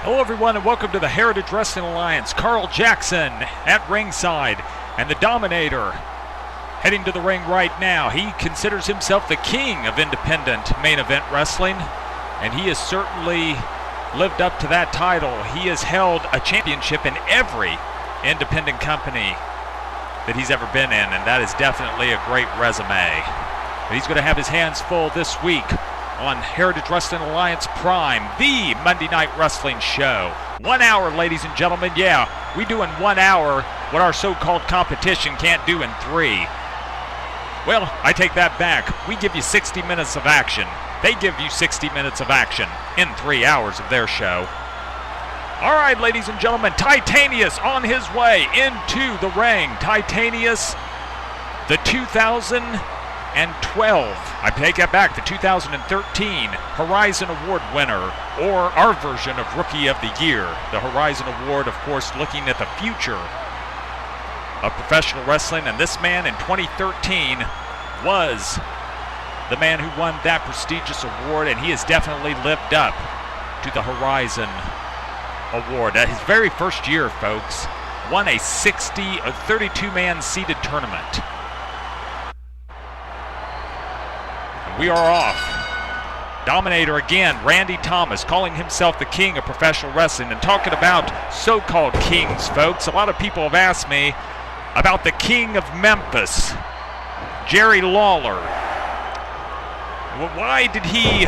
Hello everyone and welcome to the Heritage Wrestling Alliance. Carl Jackson at ringside and the Dominator heading to the ring right now. He considers himself the king of independent main event wrestling, and he has certainly lived up to that title. He has held a championship in every independent company that he's ever been in, and that is definitely a great resume. But he's going to have his hands full this week on Heritage Wrestling Alliance Prime, the Monday Night Wrestling show. 1 hour, ladies and gentlemen. Yeah, we do in 1 hour what our so-called competition can't do in 3. Well, I take that back. We give you 60 minutes of action. They give you 60 minutes of action in 3 hours of their show. All right, ladies and gentlemen, Titaneous on his way into the ring. Titaneous, the 2012, I take that back, the 2013 Horizon Award winner, or our version of Rookie of the Year. The Horizon Award, of course, looking at the future of professional wrestling, and this man in 2013 was the man who won that prestigious award, and he has definitely lived up to the Horizon Award. His very first year, folks, won a 32-man seated tournament. We are off. Dominator again, Randy Thomas, calling himself the king of professional wrestling. And talking about so-called kings, folks, a lot of people have asked me about the king of Memphis, Jerry Lawler. Why did he,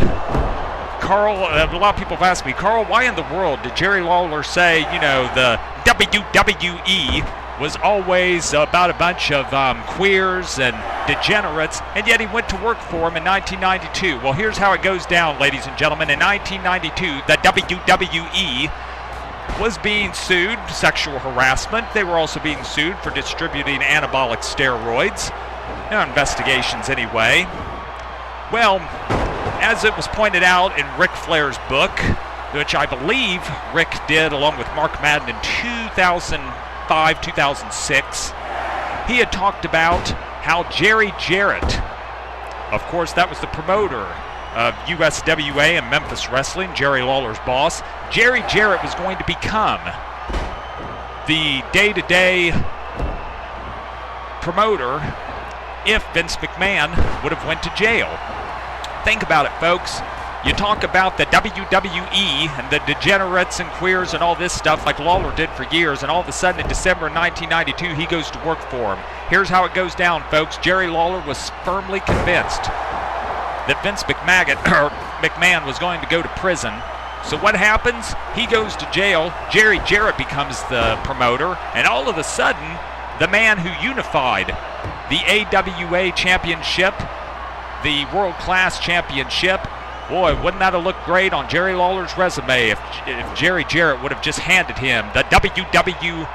Carl, a lot of people have asked me, Carl, why in the world did Jerry Lawler say, you know, the WWE was always about a bunch of queers and degenerates, and yet he went to work for him in 1992. Well, here's how it goes down, ladies and gentlemen. In 1992, the WWE was being sued, sexual harassment. They were also being sued for distributing anabolic steroids. Investigations anyway. Well, as it was pointed out in Ric Flair's book, which I believe Rick did along with Mark Madden in 2005-2006, he had talked about how Jerry Jarrett, of course that was the promoter of USWA and Memphis Wrestling, Jerry Lawler's boss, Jerry Jarrett was going to become the day-to-day promoter if Vince McMahon would have went to jail. Think about it, folks. You talk about the WWE and the degenerates and queers and all this stuff like Lawler did for years, and all of a sudden in December 1992 he goes to work for him. Here's how it goes down, folks. Jerry Lawler was firmly convinced that Vince McMahon was going to go to prison. So what happens? He goes to jail. Jerry Jarrett becomes the promoter, and all of a sudden the man who unified the AWA championship, the World Class Championship, boy, wouldn't that have looked great on Jerry Lawler's resume if Jerry Jarrett would have just handed him the WWE,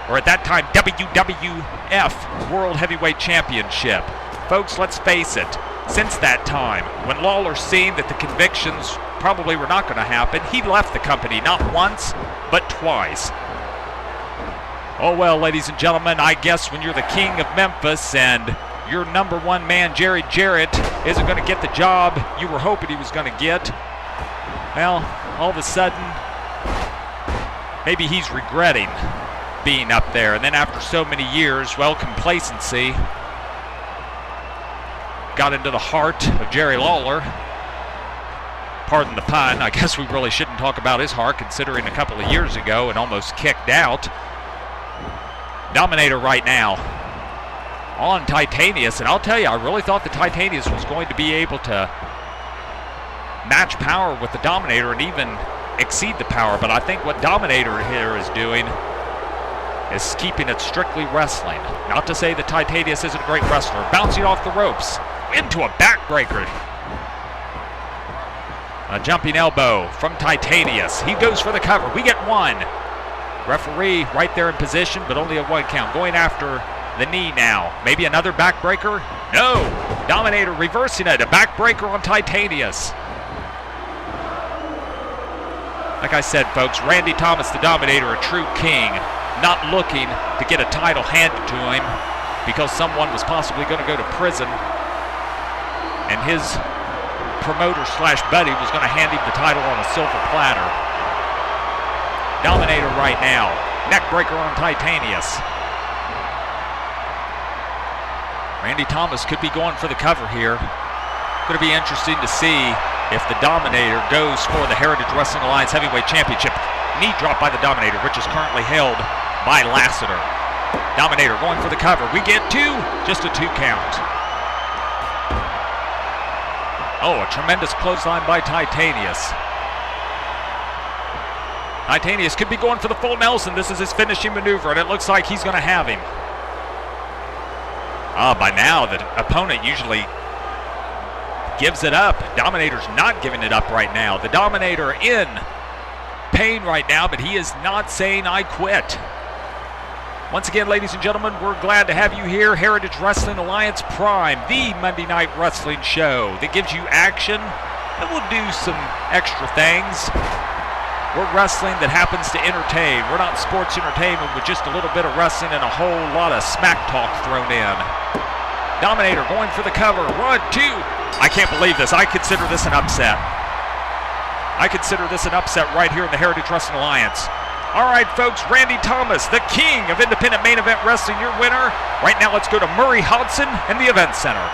or at that time WWF World Heavyweight Championship. Folks, let's face it, since that time, when Lawler seen that the convictions probably were not going to happen, he left the company not once, but twice. Oh well, ladies and gentlemen, I guess when you're the king of Memphis and your number one man, Jerry Jarrett, isn't going to get the job you were hoping he was going to get, well, all of a sudden, maybe he's regretting being up there. And then after so many years, well, complacency got into the heart of Jerry Lawler. Pardon the pun. I guess we really shouldn't talk about his heart, considering a couple of years ago and almost kicked out. Dominator right now on Titaneous, and I'll tell you, I really thought the Titaneous was going to be able to match power with the Dominator and even exceed the power, but I think what Dominator here is doing is keeping it strictly wrestling. Not to say that Titaneous isn't a great wrestler. Bouncing off the ropes into a backbreaker. A jumping elbow from Titaneous. He goes for the cover. We get one. Referee right there in position, but only a 1 count. Going after the knee now. Maybe another backbreaker? No! Dominator reversing it. A backbreaker on Titaneous. Like I said, folks, Randy Thomas, the Dominator, a true king, not looking to get a title handed to him because someone was possibly going to go to prison. And his promoter slash buddy was going to hand him the title on a silver platter. Dominator right now. Neckbreaker on Titaneous. Randy Thomas could be going for the cover here. Going to be interesting to see if the Dominator goes for the Heritage Wrestling Alliance Heavyweight Championship. Knee drop by the Dominator, which is currently held by Lassiter. Dominator going for the cover. We get two, just a 2 count. Oh, a tremendous clothesline by Titaneous. Titaneous could be going for the full Nelson. This is his finishing maneuver, and it looks like he's going to have him. By now, the opponent usually gives it up. Dominator's not giving it up right now. The Dominator in pain right now, but he is not saying I quit. Once again, ladies and gentlemen, we're glad to have you here. Heritage Wrestling Alliance Prime, the Monday Night Wrestling show that gives you action, and we'll do some extra things. We're wrestling that happens to entertain. We're not sports entertainment with just a little bit of wrestling and a whole lot of smack talk thrown in. Dominator going for the cover. 1, 2. I can't believe this. I consider this an upset. I consider this an upset right here in the Heritage Wrestling Alliance. All right, folks, Randy Thomas, the king of independent main event wrestling, your winner. Right now, let's go to Murray Hodson and the Event Center.